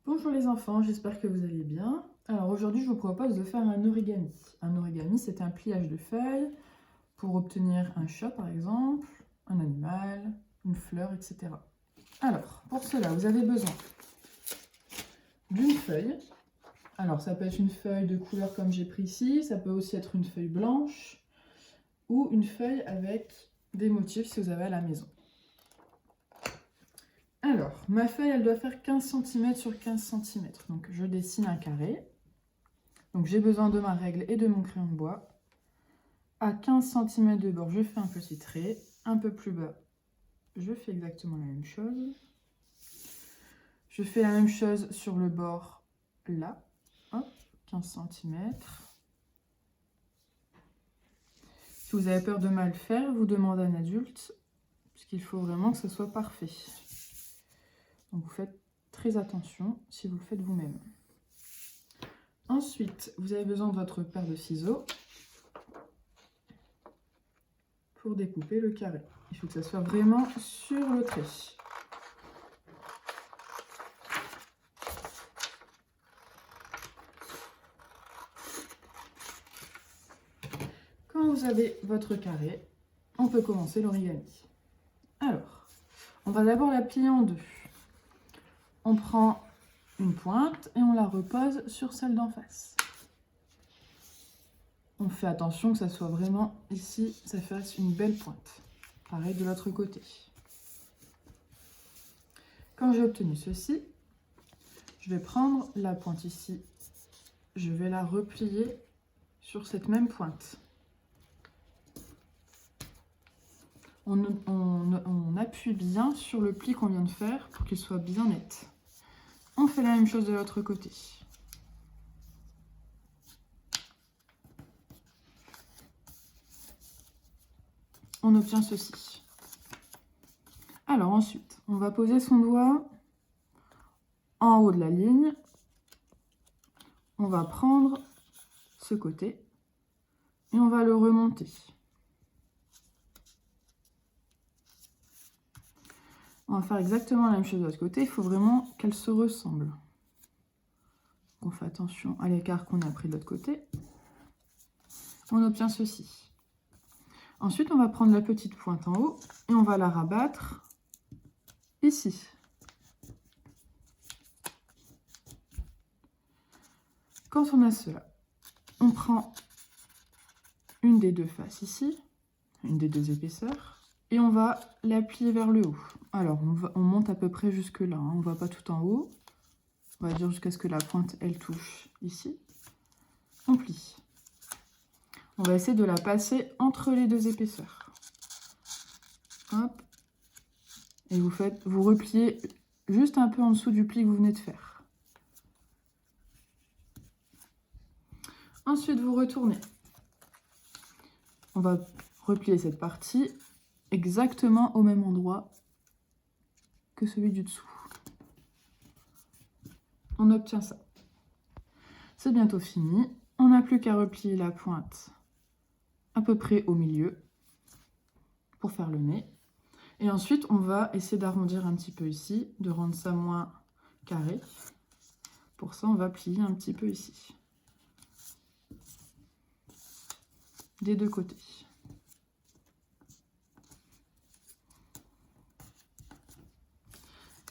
Bonjour les enfants, j'espère que vous allez bien. Alors aujourd'hui je vous propose de faire un origami. Un origami c'est un pliage de feuilles pour obtenir un chat par exemple, un animal, une fleur, etc. Alors pour cela vous avez besoin d'une feuille. Alors ça peut être une feuille de couleur comme j'ai pris ici, ça peut aussi être une feuille blanche ou une feuille avec des motifs si vous avez à la maison. Alors, ma feuille, elle doit faire 15 cm sur 15 cm. Donc, je dessine un carré. Donc, j'ai besoin de ma règle et de mon crayon de bois. À 15 cm de bord, je fais un petit trait. Un peu plus bas, je fais exactement la même chose. Je fais la même chose sur le bord, là. Hop, 15 cm. Si vous avez peur de mal faire, vous demandez à un adulte, puisqu'il faut vraiment que ce soit parfait. Donc, vous faites très attention si vous le faites vous-même. Ensuite, vous avez besoin de votre paire de ciseaux pour découper le carré. Il faut que ça soit vraiment sur le trait. Quand vous avez votre carré, on peut commencer l'origami. Alors, on va d'abord la plier en deux. On prend une pointe et on la repose sur celle d'en face. On fait attention que ça soit vraiment ici, ça fasse une belle pointe. Pareil de l'autre côté. Quand j'ai obtenu ceci, je vais prendre la pointe ici, je vais la replier sur cette même pointe. On appuie bien sur le pli qu'on vient de faire pour qu'il soit bien net. On fait la même chose de l'autre côté. On obtient ceci. Alors ensuite, on va poser son doigt en haut de la ligne. On va prendre ce côté et on va le remonter. On va faire exactement la même chose de l'autre côté. Il faut vraiment qu'elle se ressemble. On fait attention à l'écart qu'on a pris de l'autre côté. On obtient ceci. Ensuite, on va prendre la petite pointe en haut et on va la rabattre ici. Quand on a cela, on prend une des deux faces ici, une des deux épaisseurs, et on va la plier vers le haut. Alors, on monte à peu près jusque là, hein. On ne va pas tout en haut. On va dire jusqu'à ce que la pointe, elle touche ici. On plie. On va essayer de la passer entre les deux épaisseurs. Hop. Et vous repliez juste un peu en dessous du pli que vous venez de faire. Ensuite, vous retournez. On va replier cette partie exactement au même endroit que celui du dessous. On obtient ça. C'est bientôt fini. On n'a plus qu'à replier la pointe à peu près au milieu pour faire le nez. Et ensuite, on va essayer d'arrondir un petit peu ici, de rendre ça moins carré. Pour ça, on va plier un petit peu ici. Des deux côtés.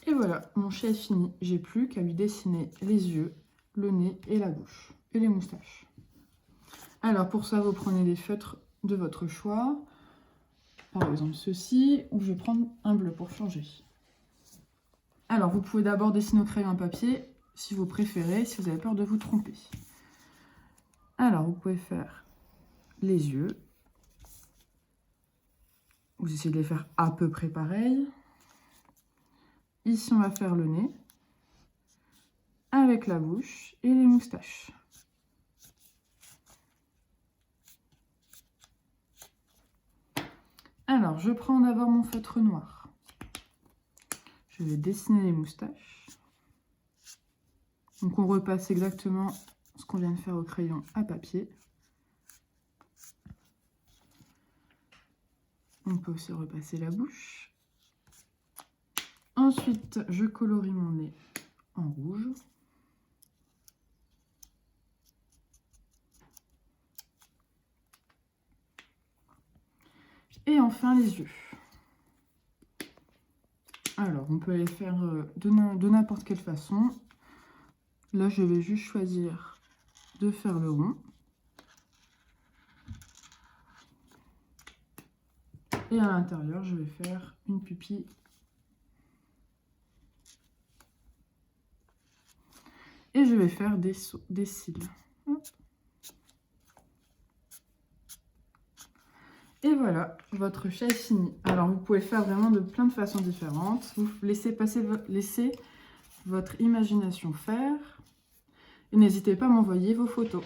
Et voilà, mon chat est fini. J'ai plus qu'à lui dessiner les yeux, le nez et la bouche. Et les moustaches. Alors, pour ça, vous prenez des feutres de votre choix. Par exemple, ceci, ou je vais prendre un bleu pour changer. Alors, vous pouvez d'abord dessiner au crayon à papier, si vous préférez, si vous avez peur de vous tromper. Alors, vous pouvez faire les yeux. Vous essayez de les faire à peu près pareil. Ici, on va faire le nez, avec la bouche et les moustaches. Alors, je prends d'abord mon feutre noir. Je vais dessiner les moustaches. Donc, on repasse exactement ce qu'on vient de faire au crayon à papier. On peut aussi repasser la bouche. Ensuite, je colorie mon nez en rouge. Et enfin les yeux. Alors, on peut les faire de n'importe quelle façon. Là, je vais juste choisir de faire le rond. Et à l'intérieur, je vais faire une pupille. Et je vais faire des cils. Hop. Et voilà, votre chat est fini. Alors, vous pouvez faire vraiment de plein de façons différentes. Vous laissez laissez votre imagination faire. Et n'hésitez pas à m'envoyer vos photos.